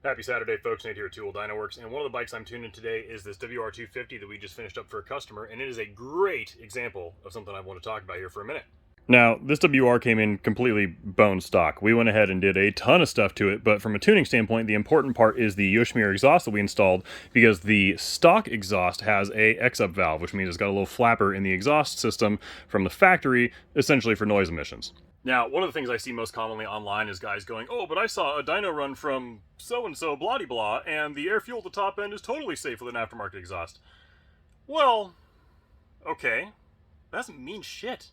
Happy Saturday, folks. Nate here at Dyno Works, and one of the bikes I'm tuning today is this WR250 that we just finished up for a customer, and it is a great example of something I want to talk about here for a minute. Now, this WR came in completely bone stock. We went ahead and did a ton of stuff to it, but from a tuning standpoint, the important part is the Yoshimir exhaust that we installed, because the stock exhaust has a X-up valve, which means it's got a little flapper in the exhaust system from the factory, essentially for noise emissions. Now, one of the things I see most commonly online is guys going, oh, but I saw a dyno run from so-and-so blah-de-blah, and the air fuel at the top end is totally safe with an aftermarket exhaust. Well, okay. That doesn't mean shit.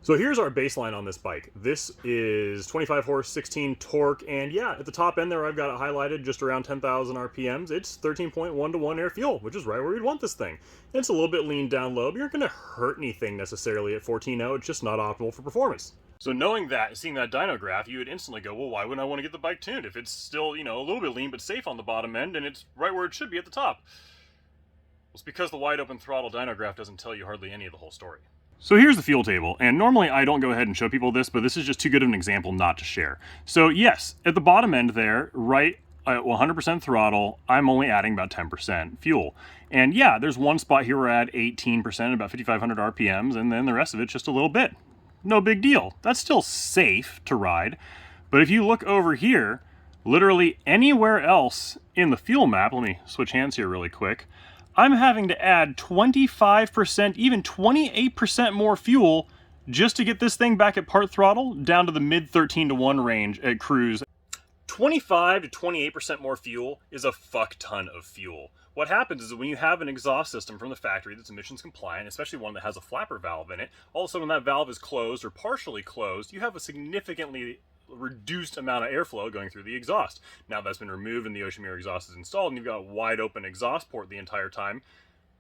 So here's our baseline on this bike. This is 25 horse, 16 torque, and yeah, at the top end there I've got it highlighted just around 10,000 RPMs. It's 13.1 to 1 air fuel, which is right where we'd want this thing. And it's a little bit lean down low, but you're not going to hurt anything necessarily at 14.0. It's just not optimal for performance. So knowing that, and seeing that dyno graph, you would instantly go, well, why wouldn't I want to get the bike tuned if it's still, a little bit lean but safe on the bottom end and it's right where it should be at the top? Well, it's because the wide open throttle dyno graph doesn't tell you hardly any of the whole story. So here's the fuel table, and normally I don't go ahead and show people this, but this is just too good of an example not to share. So yes, at the bottom end there, right at 100% throttle, I'm only adding about 10% fuel. And yeah, there's one spot here where I add 18%, about 5,500 RPMs, and then the rest of it's just a little bit. No big deal. That's still safe to ride. But if you look over here, literally anywhere else in the fuel map, let me switch hands here really quick, I'm having to add 25%, even 28% more fuel just to get this thing back at part throttle down to the mid 13 to 1 range at cruise. 25 to 28% more fuel is a fuck ton of fuel. What happens is that when you have an exhaust system from the factory that's emissions compliant, especially one that has a flapper valve in it, all of a sudden when that valve is closed or partially closed, you have a significantly reduced amount of airflow going through the exhaust. Now that's been removed and the Yoshimir exhaust is installed and you've got a wide open exhaust port the entire time.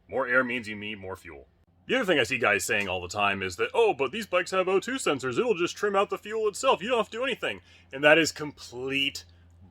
More air means you need more fuel. The other thing I see guys saying all the time is that, oh, but these bikes have O2 sensors, it'll just trim out the fuel itself, you don't have to do anything. And that is complete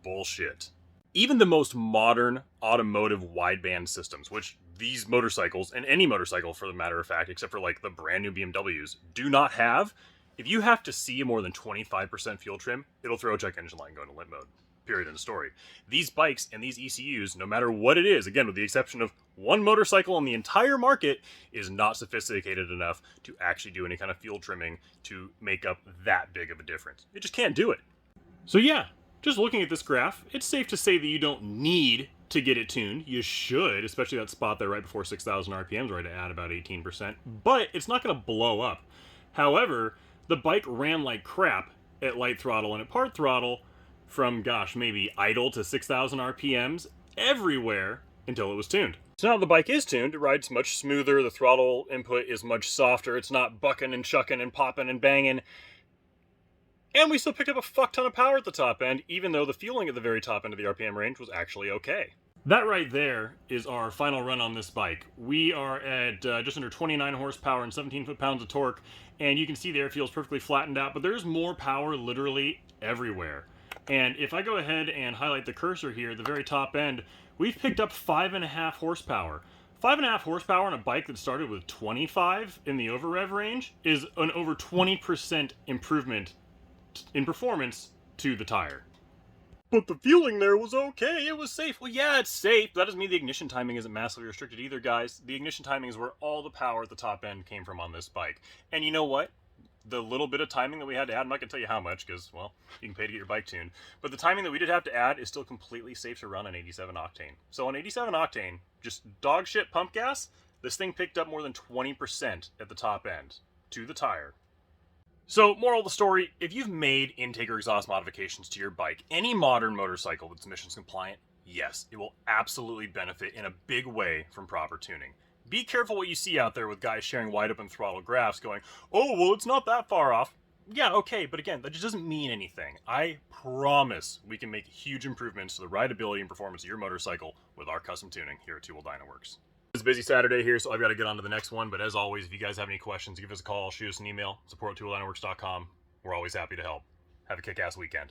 bullshit. Even the most modern automotive wideband systems, which these motorcycles, and any motorcycle for the matter of fact, except for like the brand new BMWs, do not have, if you have to see more than 25% fuel trim, it'll throw a check engine light and go into limp mode. Period, end of story. These bikes and these ECUs, no matter what it is, again, with the exception of one motorcycle on the entire market, is not sophisticated enough to actually do any kind of fuel trimming to make up that big of a difference. It just can't do it. So yeah, just looking at this graph, it's safe to say that you don't need to get it tuned. You should, especially that spot there right before 6,000 RPMs, right at about 18%, but it's not going to blow up. However, the bike ran like crap at light throttle and at part throttle from, gosh, maybe idle to 6,000 RPMs everywhere until it was tuned. So now the bike is tuned, it rides much smoother, the throttle input is much softer, it's not bucking and chucking and popping and banging. And we still picked up a fuck ton of power at the top end, even though the fueling at the very top end of the RPM range was actually okay. That right there is our final run on this bike. We are at just under 29 horsepower and 17 foot-pounds of torque, and you can see the air feels perfectly flattened out, but there's more power literally everywhere. And if I go ahead and highlight the cursor here at the very top end, we've picked up 5.5 horsepower. 5.5 horsepower on a bike that started with 25 in the over-rev range is an over 20% improvement in performance to the tire. But the fueling there was okay, it was safe. Well, yeah, it's safe. That doesn't mean the ignition timing isn't massively restricted either, guys. The ignition timing is where all the power at the top end came from on this bike. And you know what? The little bit of timing that we had to add, I'm not going to tell you how much, because, well, you can pay to get your bike tuned. But the timing that we did have to add is still completely safe to run on 87 octane. So on 87 octane, just dog shit pump gas, this thing picked up more than 20% at the top end to the tire. So, moral of the story, if you've made intake or exhaust modifications to your bike, any modern motorcycle that's emissions compliant, yes, it will absolutely benefit in a big way from proper tuning. Be careful what you see out there with guys sharing wide open throttle graphs going, oh, well, it's not that far off. Yeah, okay, but again, that just doesn't mean anything. I promise we can make huge improvements to the rideability and performance of your motorcycle with our custom tuning here at Dyno Works. It's a busy Saturday here, so I've got to get on to the next one. But as always, if you guys have any questions, give us a call, shoot us an email, support@tooldynoworks.com. We're always happy to help. Have a kick-ass weekend.